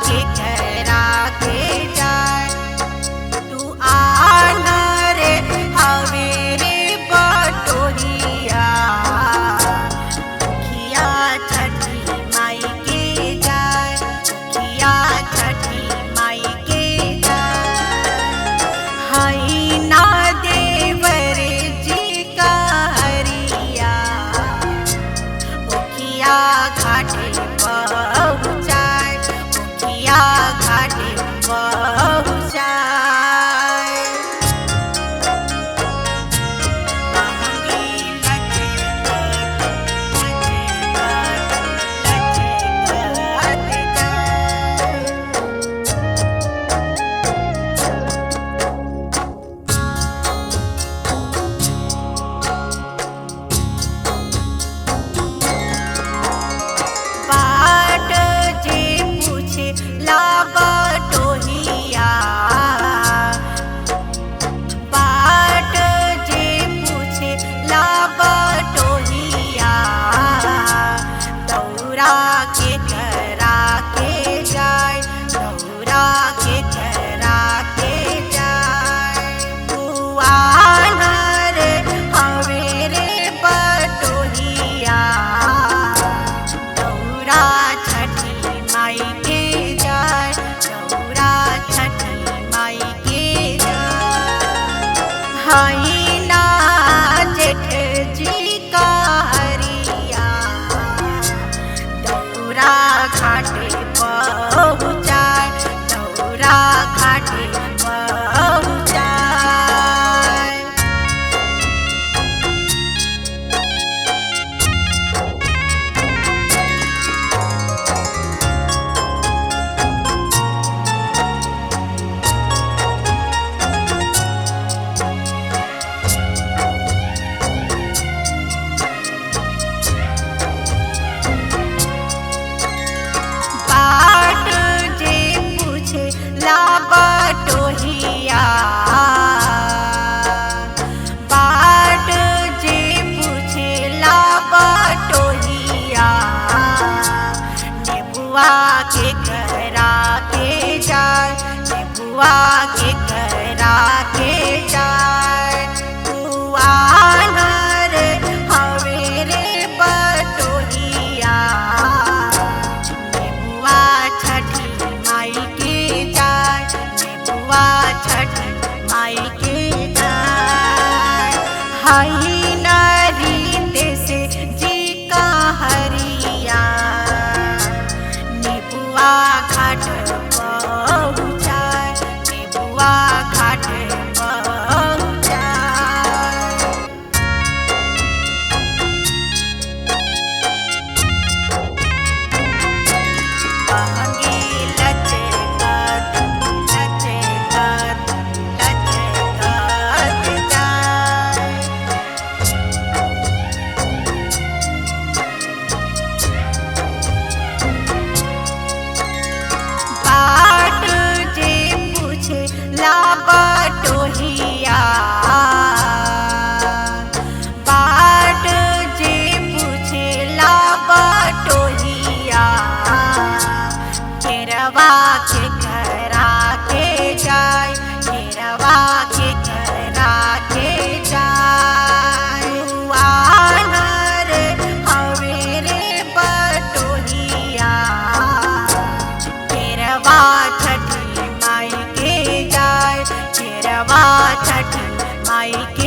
के करा के जाए तू आना रे हवे रे बटोहिया खिया छठी माई के जाए खिया छठी माई के जाए हई ना देवर जी का हरिया उखिया घाटे पहुँचाए उखिया घाटे पहुँचाए बाट जे पूछे ला बटोहिया बाट जे पूछे ला बटोहिया दौरा के करा के जाए दौरा के करा के जाए बुआना रे हवे रे बटोहिया दौरा छठी माई के जाए दौरा छठी माई के जाए हई ना जेठ जी का हरिया दौरा घाटे पहुँचाए दौरा घाटे पहुँचाए बाट जे पूछे ला बटोहिया बाट जे पूछे ला बटोहिया नेबुआ के करा के जाए नेबुआ के करा के जाए बुआना रे हवे रे बटोहिया नेबुआ छठी माई के जाए नेबुआ छठी माई के जाए हई नरीते से जी का हरिया नेबुआ घाट पहुँचाए नेबुआ घाट पहुँचाए बहंगी लचकत लचकत लचकत जाए बाट जे पूछे ला बटोहिया बाट जे पूछे ला बटोहिया केरवा के करा के जाए केरवा के करा के जाए बुआना रे हवे रे बटोहिया केरवा छठी माई के जाए केरवा छठी माई के